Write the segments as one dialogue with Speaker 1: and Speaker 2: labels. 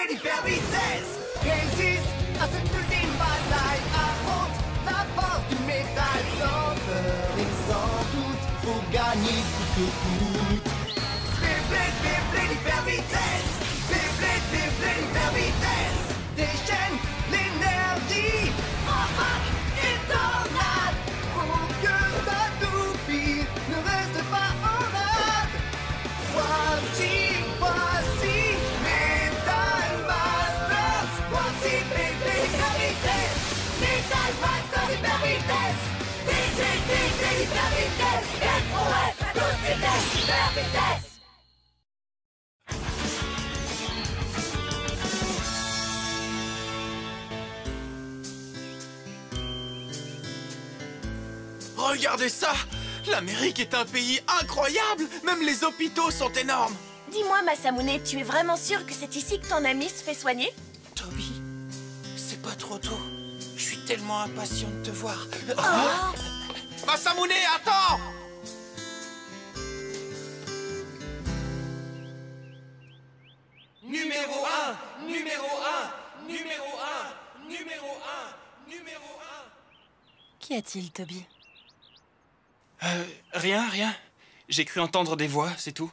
Speaker 1: l'hyper-vitesse. Résiste à cette ultime bataille, affronte la force du métal. Sans peur et sans doute, faut gagner coûte que coûte. Beyblade, l'hyper-vitesse. Beyblade, l'hyper-vitesse. Déchaîne l'énergie, embarque et tornade. Pour que ta toupie ne reste pas en rade. Voici Metal Masters. Voici Beyblade l'hyper-vitesse. Metal Masters hyper-vitesse. Beyblade l'hyper-vitesse. SOS à toute vitesse, hyper-vitesse.
Speaker 2: Regardez ça! L'Amérique est un pays incroyable! Même les hôpitaux sont énormes!
Speaker 3: Dis-moi, Masamune, tu es vraiment sûr que c'est ici que ton ami se fait soigner?
Speaker 2: Toby, c'est pas trop tôt. Je suis tellement impatient de te voir. Masamune, attends! Numéro 1, numéro 1, numéro 1, numéro 1, numéro 1.
Speaker 3: Qu'y a-t-il, Toby?
Speaker 4: Rien. J'ai cru entendre des voix, c'est tout.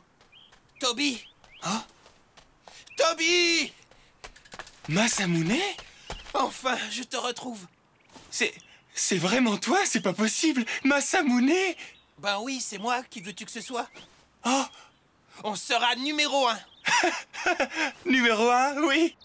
Speaker 2: Toby! Hein? Toby!
Speaker 4: Masamune?
Speaker 2: Enfin, je te retrouve.
Speaker 4: C'est vraiment toi, c'est pas possible! Masamune!
Speaker 2: Ben oui, c'est moi. Qui veux-tu que ce soit?
Speaker 4: Oh!
Speaker 2: On sera numéro 1.
Speaker 4: Numéro 1, oui!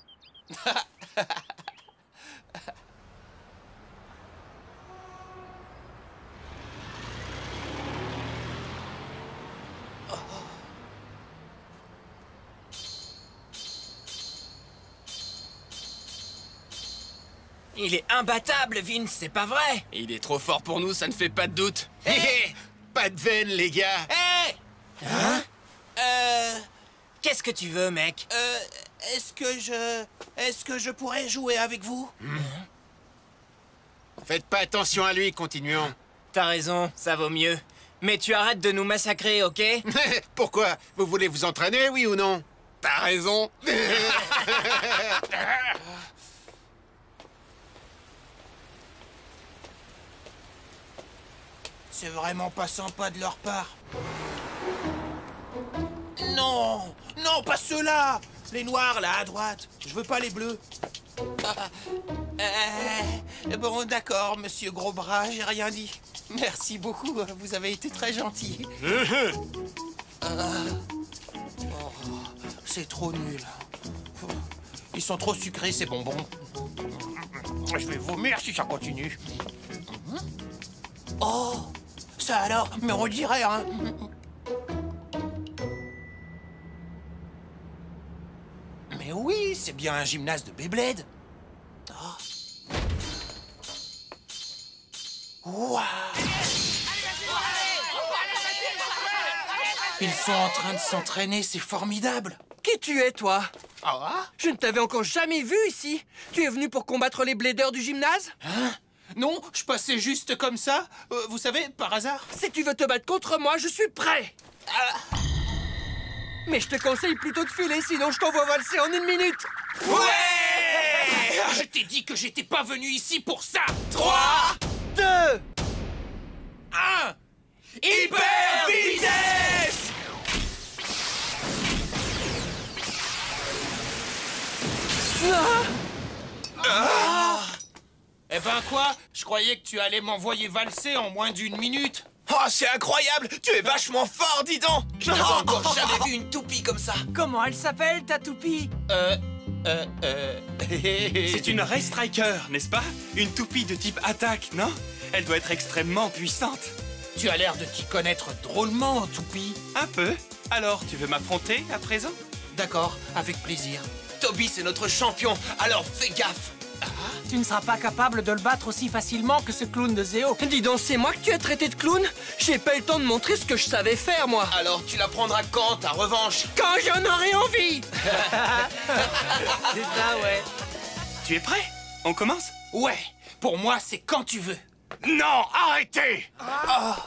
Speaker 5: Il est imbattable, Vince, c'est pas vrai?
Speaker 2: Il est trop fort pour nous, ça ne fait pas de doute. Hé, pas de veine, les gars.
Speaker 5: Hé! Hein? Qu'est-ce que tu veux, mec?
Speaker 2: Est-ce que je pourrais jouer avec vous?
Speaker 6: Faites pas attention à lui, continuons.
Speaker 5: T'as raison, ça vaut mieux. Mais tu arrêtes de nous massacrer, ok?
Speaker 6: Pourquoi? Vous voulez vous entraîner, oui ou non?
Speaker 2: T'as raison. C'est vraiment pas sympa de leur part. Non! Non, pas ceux-là! Les noirs, là, à droite. Je veux pas les bleus. Bon, d'accord, monsieur Gros Bras, j'ai rien dit. Merci beaucoup, vous avez été très gentil. C'est trop nul. Ils sont trop sucrés, ces bonbons. Je vais vomir si ça continue. Oh! Ça alors, mais on dirait, hein. Mais oui, c'est bien un gymnase de Beyblade. Oh. Waouh! Ils sont en train de s'entraîner, c'est formidable.
Speaker 7: Qui tu es, toi?
Speaker 2: Ah?
Speaker 7: Je ne t'avais encore jamais vu ici. Tu es venu pour combattre les bladers du gymnase?
Speaker 2: Hein? Non, je passais juste comme ça, vous savez, par hasard.
Speaker 7: Si tu veux te battre contre moi, je suis prêt. Mais je te conseille plutôt de filer, sinon je t'envoie valser en 1 minute.
Speaker 2: Ouais! Je t'ai dit que j'étais pas venu ici pour ça. 3,
Speaker 7: 2,
Speaker 2: 1. Hyper vitesse! Eh ben quoi? Je croyais que tu allais m'envoyer valser en moins d'1 minute.
Speaker 4: Oh, c'est incroyable! Tu es vachement fort, dis donc!
Speaker 2: Je n'avais encore jamais vu une toupie comme ça.
Speaker 7: Comment elle s'appelle, ta toupie?
Speaker 4: C'est une Ray Striker, n'est-ce pas? Une toupie de type attaque, non? Elle doit être extrêmement puissante.
Speaker 2: Tu as l'air de t'y connaître drôlement, toupie.
Speaker 4: Un peu. Alors, tu veux m'affronter à présent?
Speaker 2: D'accord, avec plaisir.
Speaker 4: Toby, c'est notre champion, alors fais gaffe!
Speaker 7: Tu ne seras pas capable de le battre aussi facilement que ce clown de Zéo. Dis donc, c'est moi que tu as traité de clown? J'ai pas eu le temps de montrer ce que je savais faire, moi.
Speaker 4: Alors, tu la prendras quand, ta revanche?
Speaker 7: Quand j'en aurai envie.
Speaker 5: C'est ça, ouais.
Speaker 4: Tu es prêt? On commence?
Speaker 2: Ouais, pour moi, c'est quand tu veux.
Speaker 6: Non, arrêtez!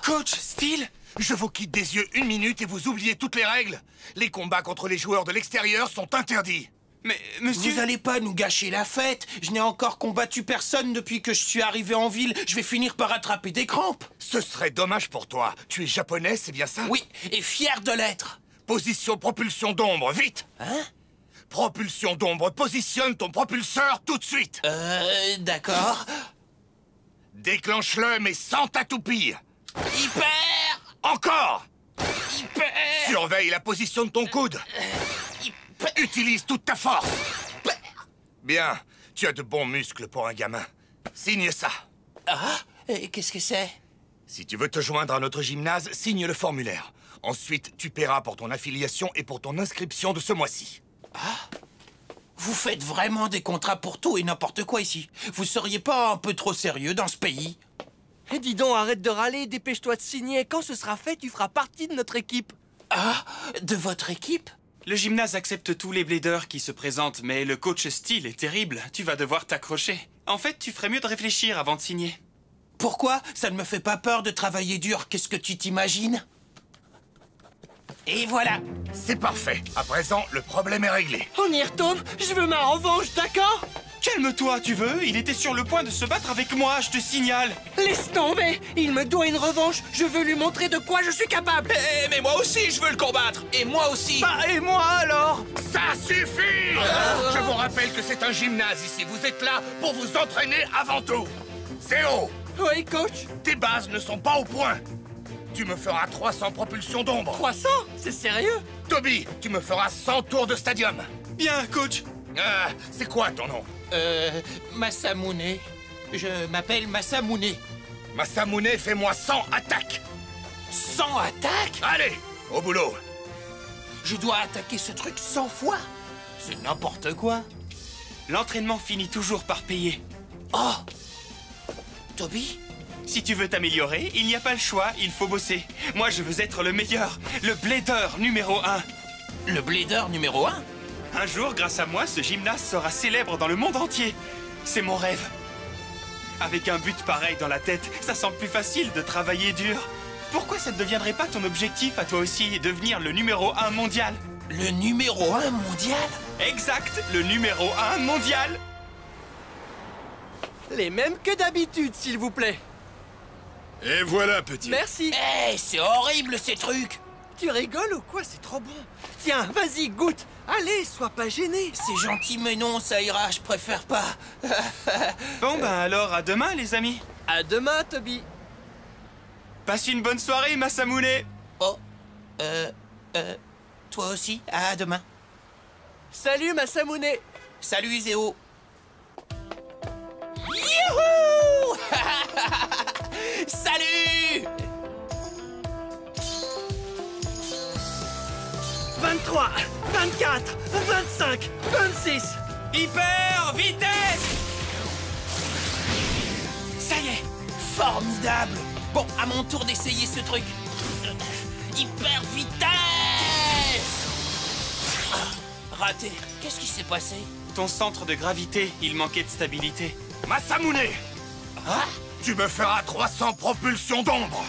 Speaker 4: Coach, Steel?
Speaker 6: Je vous quitte des yeux 1 minute et vous oubliez toutes les règles. Les combats contre les joueurs de l'extérieur sont interdits.
Speaker 4: Mais, monsieur...
Speaker 2: Vous allez pas nous gâcher la fête. Je n'ai encore combattu personne depuis que je suis arrivé en ville. Je vais finir par attraper des crampes.
Speaker 8: Ce serait dommage pour toi. Tu es japonais, c'est bien ça?
Speaker 2: Oui, et fier de l'être.
Speaker 8: Position propulsion d'ombre, vite!
Speaker 2: Hein?
Speaker 8: Propulsion d'ombre, positionne ton propulseur tout de suite!
Speaker 2: D'accord.
Speaker 8: Déclenche-le, mais sans t'atoupir!
Speaker 2: Hyper!
Speaker 8: Encore!
Speaker 2: Hyper!
Speaker 8: Surveille la position de ton coude! Utilise toute ta force! Bien, tu as de bons muscles pour un gamin. Signe ça.
Speaker 2: Ah, et qu'est-ce que c'est?
Speaker 8: Si tu veux te joindre à notre gymnase, signe le formulaire. Ensuite, tu paieras pour ton affiliation et pour ton inscription de ce mois-ci.
Speaker 2: Ah? Vous faites vraiment des contrats pour tout et n'importe quoi ici. Vous seriez pas un peu trop sérieux dans ce pays?
Speaker 7: Et dis donc, arrête de râler, dépêche-toi de signer. Quand ce sera fait, tu feras partie de notre équipe.
Speaker 2: Ah? De votre équipe?
Speaker 4: Le gymnase accepte tous les bladers qui se présentent, mais le coach Steele est terrible. Tu vas devoir t'accrocher. En fait, tu ferais mieux de réfléchir avant de signer.
Speaker 2: Pourquoi? Ça ne me fait pas peur de travailler dur. Qu'est-ce que tu t'imagines? Et voilà.
Speaker 8: C'est parfait. À présent, le problème est réglé.
Speaker 7: On y retourne. Je veux ma revanche, d'accord?
Speaker 4: Calme-toi, tu veux? Il était sur le point de se battre avec moi, je te signale.
Speaker 7: Laisse tomber. Il me doit une revanche. Je veux lui montrer de quoi je suis capable.
Speaker 2: Mais moi aussi, je veux le combattre. Et moi aussi.
Speaker 7: Bah, et moi alors?
Speaker 8: Ça suffit! Je vous rappelle que c'est un gymnase ici. Vous êtes là pour vous entraîner avant tout. Zéo,
Speaker 7: Oui, coach.
Speaker 8: tes bases ne sont pas au point. Tu me feras 300 propulsions d'ombre.
Speaker 7: 300? C'est sérieux?
Speaker 8: Toby, tu me feras 100 tours de stadium.
Speaker 4: Bien, coach.
Speaker 8: C'est quoi ton nom?
Speaker 2: Masamune. Je m'appelle Masamune.
Speaker 8: Masamune, fais-moi 100 attaques.
Speaker 2: 100 attaques?
Speaker 8: Allez, au boulot.
Speaker 2: Je dois attaquer ce truc 100 fois? C'est n'importe quoi.
Speaker 4: L'entraînement finit toujours par payer.
Speaker 2: Oh! Toby?
Speaker 4: Si tu veux t'améliorer, il n'y a pas le choix, il faut bosser. Moi, je veux être le meilleur, le blader numéro 1.
Speaker 2: Le blader numéro 1?
Speaker 4: Un jour, grâce à moi, ce gymnase sera célèbre dans le monde entier. C'est mon rêve. Avec un but pareil dans la tête, ça semble plus facile de travailler dur. Pourquoi ça ne deviendrait pas ton objectif à toi aussi, devenir le numéro 1 mondial?
Speaker 2: Le numéro 1 mondial?
Speaker 4: Exact, le numéro 1 mondial.
Speaker 7: Les mêmes que d'habitude, s'il vous plaît.
Speaker 6: Et voilà, petit.
Speaker 7: Merci.
Speaker 2: Eh, c'est horrible ces trucs!
Speaker 7: Tu rigoles ou quoi? C'est trop bon. Tiens, vas-y, goûte. Allez, sois pas gêné.
Speaker 2: C'est gentil, mais non, ça ira, je préfère pas.
Speaker 4: Bon, ben alors, à demain, les amis.
Speaker 7: À demain, Toby.
Speaker 4: Passe une bonne soirée, Masamune.
Speaker 2: Oh, toi aussi, à demain.
Speaker 7: Salut, Masamune.
Speaker 2: Salut, Zéo. Youhou! Salut!
Speaker 7: 23, 24, 25, 26.
Speaker 4: Hyper vitesse!
Speaker 2: Ça y est, formidable. Bon, à mon tour d'essayer ce truc. Hyper vitesse! Ah, raté. Qu'est-ce qui s'est passé?
Speaker 4: Ton centre de gravité, il manquait de stabilité.
Speaker 8: Masamune,
Speaker 2: Ah?
Speaker 8: tu me feras 300 propulsions d'ombre.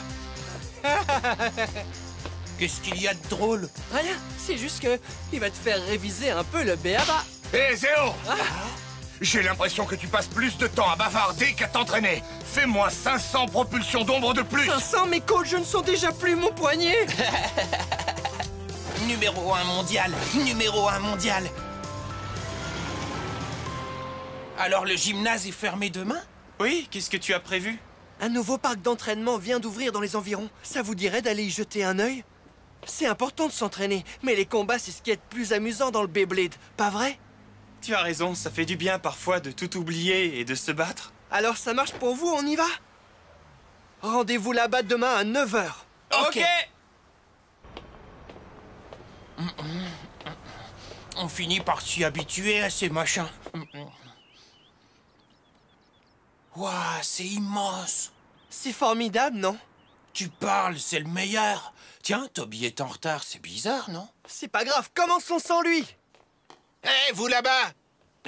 Speaker 2: Qu'est-ce qu'il y a de drôle?
Speaker 7: Rien, c'est juste que il va te faire réviser un peu le B.A.B.A.
Speaker 8: Hé, Zéo! J'ai l'impression que tu passes plus de temps à bavarder qu'à t'entraîner. Fais-moi 500 propulsions d'ombre de plus.
Speaker 7: 500, mes coachs, je ne sens déjà plus mon poignet.
Speaker 2: Numéro 1 mondial, numéro 1 mondial. Alors le gymnase est fermé demain?
Speaker 4: Oui, qu'est-ce que tu as prévu?
Speaker 7: Un nouveau parc d'entraînement vient d'ouvrir dans les environs. Ça vous dirait d'aller y jeter un œil? C'est important de s'entraîner, mais les combats, c'est ce qui est le plus amusant dans le Beyblade, pas vrai?
Speaker 4: Tu as raison, ça fait du bien parfois de tout oublier et de se battre.
Speaker 7: Alors ça marche pour vous, on y va? Rendez-vous là-bas demain à 9 h.
Speaker 4: Ok.
Speaker 2: On finit par s'y habituer à ces machins. Waouh, c'est immense.
Speaker 7: C'est formidable, non?
Speaker 2: Tu parles, c'est le meilleur. Tiens, Toby est en retard, c'est bizarre, non?
Speaker 7: C'est pas grave, commençons sans lui.
Speaker 6: Hé, vous là-bas!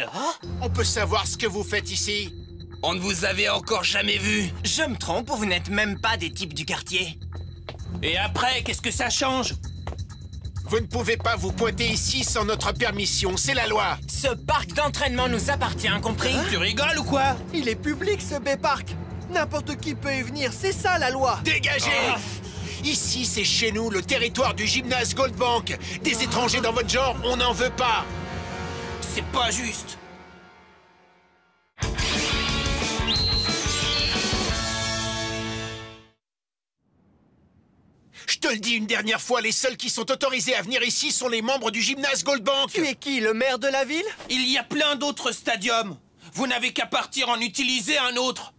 Speaker 2: Ah?
Speaker 6: On peut savoir ce que vous faites ici?
Speaker 5: On ne vous avait encore jamais vu. Je me trompe ou vous n'êtes même pas des types du quartier?
Speaker 2: Et après, qu'est-ce que ça change?
Speaker 6: Vous ne pouvez pas vous pointer ici sans notre permission, c'est la loi.
Speaker 5: Ce parc d'entraînement nous appartient, compris?
Speaker 2: Tu rigoles ou quoi?
Speaker 7: Il est public, ce B-Park. N'importe qui peut y venir, c'est ça la loi.
Speaker 6: Dégagez! Ici, c'est chez nous, le territoire du gymnase Goldbank. Des étrangers dans votre genre, on n'en veut pas.
Speaker 2: C'est pas juste.
Speaker 6: Je te le dis une dernière fois, les seuls qui sont autorisés à venir ici sont les membres du gymnase Goldbank.
Speaker 7: Tu es qui, le maire de la ville?
Speaker 2: Il y a plein d'autres stadiums. Vous n'avez qu'à partir en utiliser un autre.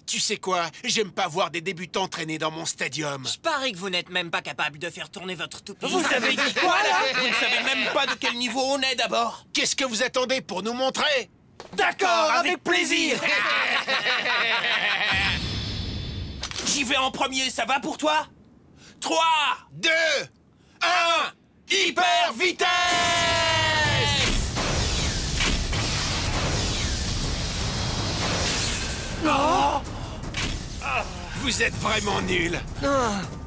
Speaker 6: Tu sais quoi? J'aime pas voir des débutants traîner dans mon stadium.
Speaker 5: Je parie que vous n'êtes même pas capable de faire tourner votre toupie.
Speaker 2: Vous avez dit quoi, là? Vous ne savez même pas de quel niveau on est, d'abord.
Speaker 6: Qu'est-ce que vous attendez pour nous montrer?
Speaker 2: D'accord, avec plaisir. J'y vais en premier, ça va pour toi? 3,
Speaker 6: 2, 1, hyper vitesse! Vous êtes vraiment nuls.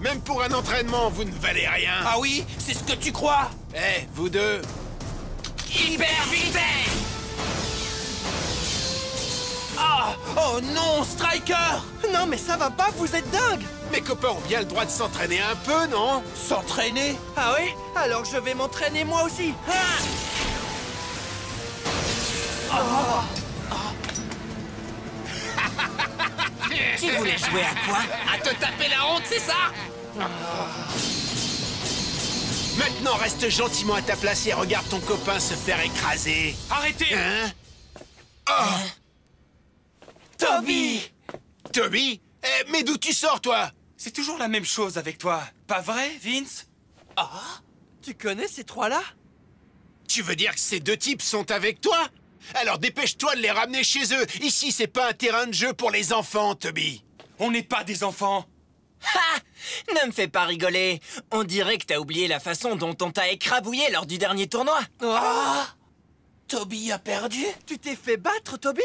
Speaker 6: Même pour un entraînement, vous ne valez rien.
Speaker 2: Ah oui, c'est ce que tu crois?
Speaker 6: Eh, vous deux.
Speaker 2: Hyper vitesse! Ah! Oh non, Striker!
Speaker 7: Non, mais ça va pas, vous êtes dingue.
Speaker 6: Mes copains ont bien le droit de s'entraîner un peu, non?
Speaker 2: S'entraîner?
Speaker 7: Ah oui? Alors je vais m'entraîner moi aussi.
Speaker 5: Tu voulais jouer à quoi?
Speaker 2: À te taper la honte, c'est ça?
Speaker 6: Maintenant, reste gentiment à ta place et regarde ton copain se faire écraser.
Speaker 4: Arrêtez!
Speaker 6: Hein?
Speaker 2: Toby!
Speaker 6: Toby? Eh, mais d'où tu sors, toi?
Speaker 4: C'est toujours la même chose avec toi. Pas vrai, Vince?
Speaker 7: Tu connais ces trois-là?
Speaker 6: Tu veux dire que ces deux types sont avec toi? Alors dépêche-toi de les ramener chez eux. Ici, c'est pas un terrain de jeu pour les enfants, Toby.
Speaker 4: On n'est pas des enfants.
Speaker 5: Ha! Ne me fais pas rigoler. On dirait que t'as oublié la façon dont on t'a écrabouillé lors du dernier tournoi.
Speaker 2: Toby a perdu?
Speaker 7: Tu t'es fait battre, Toby?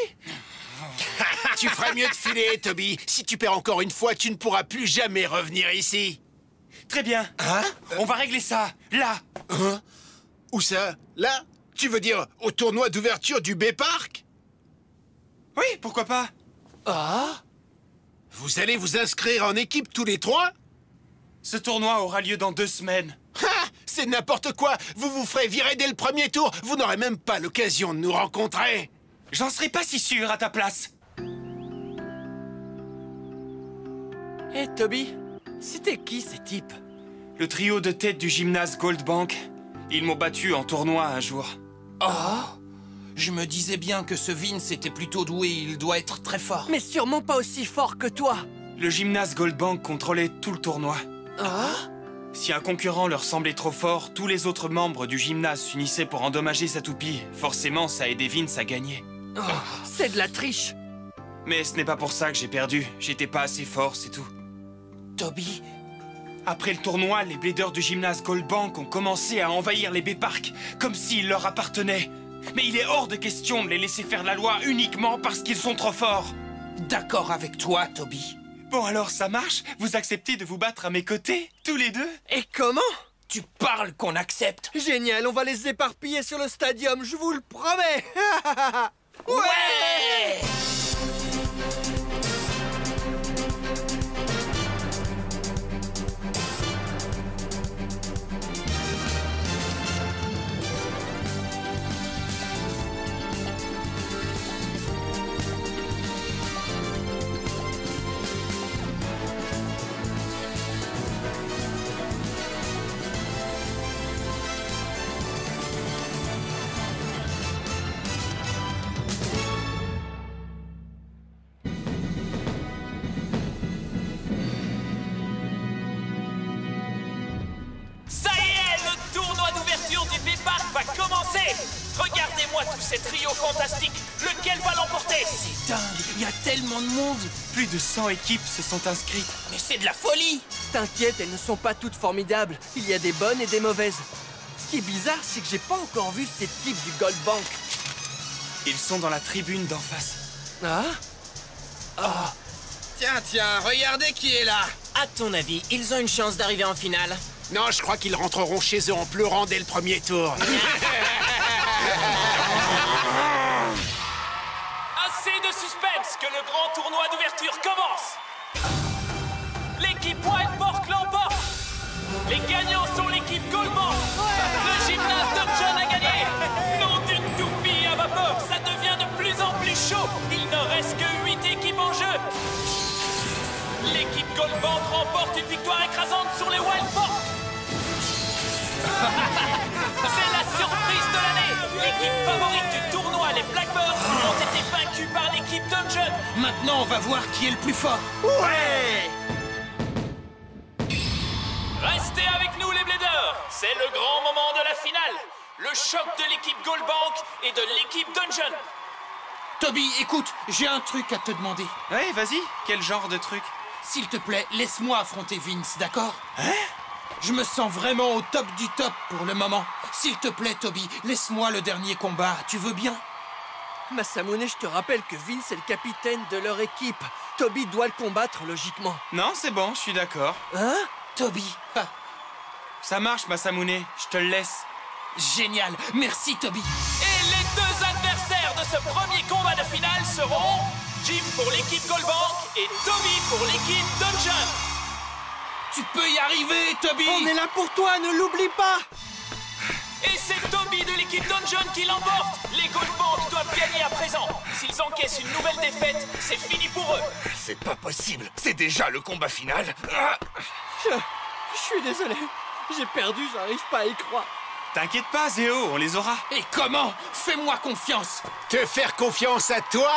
Speaker 6: Tu ferais mieux de filer, Toby. Si tu perds encore une fois, tu ne pourras plus jamais revenir ici.
Speaker 4: Très bien. On va régler ça, là.
Speaker 6: Où ça? Là? Tu veux dire au tournoi d'ouverture du B-Park?
Speaker 4: Oui, pourquoi pas?
Speaker 6: Vous allez vous inscrire en équipe tous les trois?
Speaker 4: Ce tournoi aura lieu dans 2 semaines.
Speaker 6: C'est n'importe quoi. Vous vous ferez virer dès le premier tour. Vous n'aurez même pas l'occasion de nous rencontrer.
Speaker 4: J'en serais pas si sûr à ta place.
Speaker 7: Hé, Toby, c'était qui ces types?
Speaker 4: Le trio de tête du gymnase Goldbank. Ils m'ont battu en tournoi un jour.
Speaker 2: Je me disais bien que ce Vince était plutôt doué, il doit être très fort.
Speaker 7: Mais sûrement pas aussi fort que toi.
Speaker 4: Le gymnase Goldbank contrôlait tout le tournoi. Si un concurrent leur semblait trop fort, tous les autres membres du gymnase s'unissaient pour endommager sa toupie. Forcément, ça aidait Vince à gagner.
Speaker 7: C'est de la triche.
Speaker 4: Mais ce n'est pas pour ça que j'ai perdu. J'étais pas assez fort, c'est tout.
Speaker 2: Toby?
Speaker 4: Après le tournoi, les bladers du gymnase Goldbank ont commencé à envahir les B-Parks, comme s'ils leur appartenaient. Mais il est hors de question de les laisser faire la loi uniquement parce qu'ils sont trop forts.
Speaker 2: D'accord avec toi, Toby.
Speaker 4: Bon alors, ça marche? Vous acceptez de vous battre à mes côtés, tous les deux?
Speaker 7: Et comment?
Speaker 2: Tu parles qu'on accepte?
Speaker 7: Génial, on va les éparpiller sur le stadium, je vous le promets.
Speaker 2: Ouais!
Speaker 9: Va commencer! Regardez-moi tous ces trios fantastiques! Lequel va l'emporter?
Speaker 2: C'est dingue, il y a tellement de monde.
Speaker 4: Plus de 100 équipes se sont inscrites.
Speaker 2: Mais c'est de la folie.
Speaker 7: T'inquiète, elles ne sont pas toutes formidables. Il y a des bonnes et des mauvaises. Ce qui est bizarre, c'est que j'ai pas encore vu ces types du Goldbank.
Speaker 4: Ils sont dans la tribune d'en face.
Speaker 6: Tiens, regardez qui est là.
Speaker 5: À ton avis, ils ont une chance d'arriver en finale?
Speaker 6: Non, je crois qu'ils rentreront chez eux en pleurant dès le premier tour.
Speaker 9: Assez de suspense, que le grand tournoi d'ouverture commence. L'équipe Wildbork l'emporte. Les gagnants sont l'équipe Goldbork. Le gymnase Dungeon a gagné. Nom d'une toupie à vapeur, ça devient de plus en plus chaud. Il ne reste que 8 équipes en jeu. L'équipe Goldbork remporte une victoire écrasante sur les Wildbork. C'est la surprise de l'année. L'équipe favorite du tournoi, les Blackbirds, ont été vaincus par l'équipe Dungeon.
Speaker 2: Maintenant, on va voir qui est le plus fort.
Speaker 5: Ouais!
Speaker 9: Restez avec nous les Bladers. C'est le grand moment de la finale. Le choc de l'équipe Goldbork et de l'équipe Dungeon.
Speaker 2: Toby, écoute, j'ai un truc à te demander.
Speaker 4: Ouais, vas-y. Quel genre de truc?
Speaker 2: S'il te plaît, laisse-moi affronter Vince, d'accord? Hein? Je me sens vraiment au top du top pour le moment. S'il te plaît, Toby, laisse-moi le dernier combat. Tu veux bien?
Speaker 7: Masamune, je te rappelle que Vince est le capitaine de leur équipe. Toby doit le combattre, logiquement.
Speaker 4: Non, c'est bon, je suis d'accord.
Speaker 7: Hein?
Speaker 2: Toby. Ah,
Speaker 4: Ça marche, Masamune. Je te le laisse.
Speaker 2: génial. Merci, Toby.
Speaker 9: Et les deux adversaires de ce premier combat de finale seront Jim pour l'équipe Goldbork et Toby pour l'équipe Dungeon.
Speaker 2: Tu peux y arriver, Toby.
Speaker 7: On est là pour toi, ne l'oublie pas!
Speaker 9: Et c'est Toby de l'équipe Dungeon qui l'emporte. Les Goldbork doivent gagner à présent. S'ils encaissent une nouvelle défaite, c'est fini pour eux.
Speaker 8: C'est pas possible. C'est déjà le combat final. Ah.
Speaker 7: Je suis désolé. J'ai perdu, j'arrive pas à y croire.
Speaker 4: T'inquiète pas, Zéo, on les aura.
Speaker 2: Et comment? Fais-moi confiance.
Speaker 6: Te faire confiance à toi?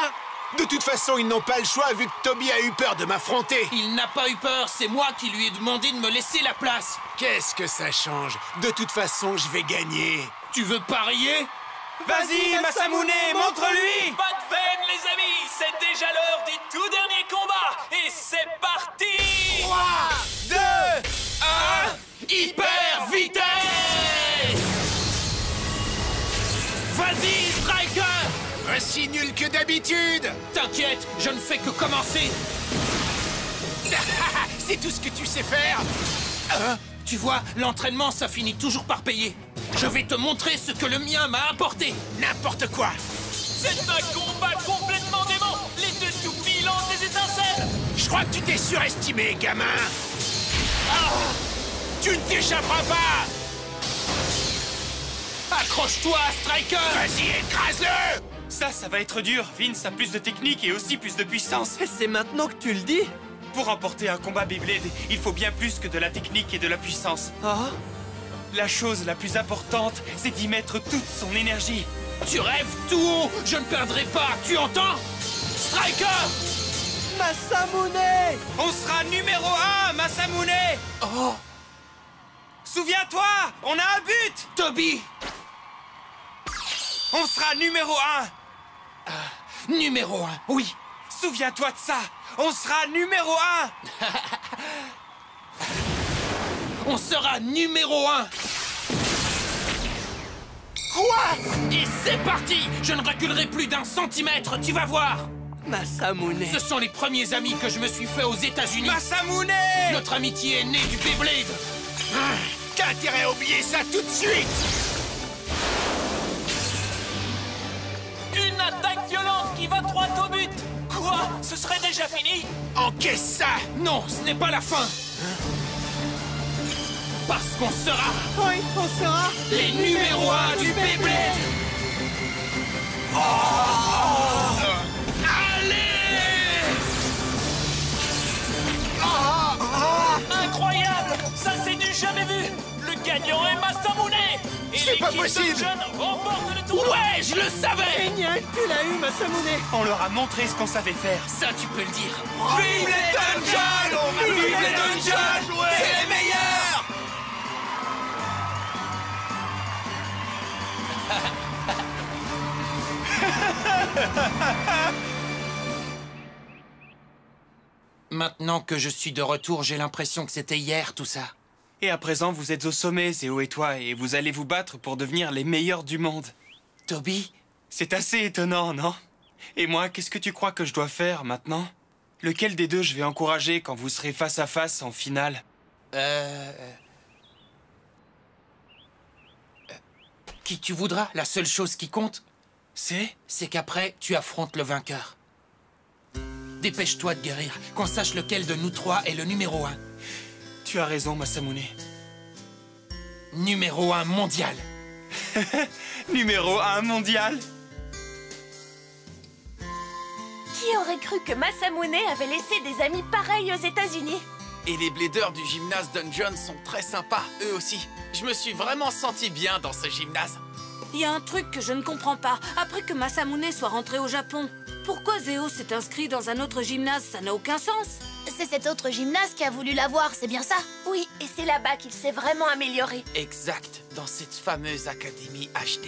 Speaker 6: De toute façon, ils n'ont pas le choix vu que Toby a eu peur de m'affronter.
Speaker 2: Il n'a pas eu peur, c'est moi qui lui ai demandé de me laisser la place.
Speaker 6: Qu'est-ce que ça change? De toute façon, je vais gagner.
Speaker 2: Tu veux parier?
Speaker 4: Vas-y, Masamune, montre-lui.
Speaker 9: Pas de veine, les amis. C'est déjà l'heure du tout dernier combat. Et c'est parti.
Speaker 2: 3, 2, 1, hyper vitesse! Vas-y, Striker!
Speaker 6: Aussi nul que d'habitude.
Speaker 2: T'inquiète, je ne fais que commencer.
Speaker 6: C'est tout ce que tu sais faire.
Speaker 2: Tu vois, l'entraînement, ça finit toujours par payer. Je vais te montrer ce que le mien m'a apporté.
Speaker 6: N'importe quoi.
Speaker 9: C'est un combat complètement dément. Les deux toupies lancent des étincelles.
Speaker 6: Je crois que tu t'es surestimé, gamin. Tu ne t'échapperas pas.
Speaker 2: Accroche-toi, Striker!
Speaker 6: Vas-y, écrase-le.
Speaker 4: Ça va être dur. Vince a plus de technique et aussi plus de puissance.
Speaker 7: C'est maintenant que tu le dis?
Speaker 4: Pour remporter un combat Beyblade, il faut bien plus que de la technique et de la puissance.
Speaker 7: Ah?
Speaker 4: La chose la plus importante, c'est d'y mettre toute son énergie.
Speaker 2: Tu rêves tout haut, je ne perdrai pas, tu entends? Striker!
Speaker 7: Masamune!
Speaker 4: On sera numéro 1, Masamune!
Speaker 2: Oh!
Speaker 4: Souviens-toi, on a un but!
Speaker 2: Toby!
Speaker 4: On sera numéro 1!
Speaker 2: Numéro 1, oui!
Speaker 4: Souviens-toi de ça! On sera numéro 1!
Speaker 2: On sera numéro 1!
Speaker 6: Quoi?
Speaker 2: Et c'est parti! Je ne reculerai plus d'un centimètre, tu vas voir!
Speaker 7: Masamune!
Speaker 2: Ce sont les premiers amis que je me suis fait aux États-Unis.
Speaker 4: Masamune!
Speaker 2: Notre amitié est née du Beyblade.
Speaker 6: T'as intérêt à oublier ça tout de suite.
Speaker 9: Une attaque violente qui va droit au but. Quoi? Ce serait déjà fini?
Speaker 6: Encaisse ça.
Speaker 2: Non, ce n'est pas la fin. Parce qu'on sera
Speaker 7: Oui, on sera
Speaker 2: les numéros 1 du Beyblade. Allez!
Speaker 9: Incroyable! Ça c'est du jamais vu! Le gagnant est Masamune! Et
Speaker 6: C'est pas
Speaker 9: l'équipe
Speaker 6: possible.
Speaker 9: Dungeon remporte le tournoi!
Speaker 2: Ouais, je le savais!
Speaker 7: Génial, tu l'as eu, Masamune!
Speaker 4: On leur a montré ce qu'on savait faire.
Speaker 2: Ça, tu peux le dire.
Speaker 4: Vive les Dungeons! Vive les Dungeons! C'est les meilleurs!
Speaker 2: Maintenant que je suis de retour, j'ai l'impression que c'était hier, tout ça.
Speaker 4: Et à présent, vous êtes au sommet, Zéo et toi, et vous allez vous battre pour devenir les meilleurs du monde.
Speaker 2: Toby?
Speaker 4: C'est assez étonnant, non? Et moi, qu'est-ce que tu crois que je dois faire maintenant? Lequel des deux je vais encourager quand vous serez face à face en finale?
Speaker 2: qui tu voudras. La seule chose qui compte, c'est qu'après, tu affrontes le vainqueur. Dépêche-toi de guérir, qu'on sache lequel de nous trois est le numéro 1.
Speaker 4: Tu as raison, Masamune.
Speaker 2: Numéro 1 mondial.
Speaker 4: Numéro 1 mondial.
Speaker 3: Qui aurait cru que Masamune avait laissé des amis pareils aux États-Unis?
Speaker 10: Et les blédeurs du gymnase Dungeon sont très sympas, eux aussi. Je me suis vraiment senti bien dans ce gymnase.
Speaker 11: Il y a un truc que je ne comprends pas. Après que Masamune soit rentré au Japon, pourquoi Zéo s'est inscrit dans un autre gymnase? Ça n'a aucun sens.
Speaker 12: C'est cet autre gymnase qui a voulu l'avoir, c'est bien ça?
Speaker 3: Oui, et c'est là-bas qu'il s'est vraiment amélioré.
Speaker 10: Exact, dans cette fameuse académie HD.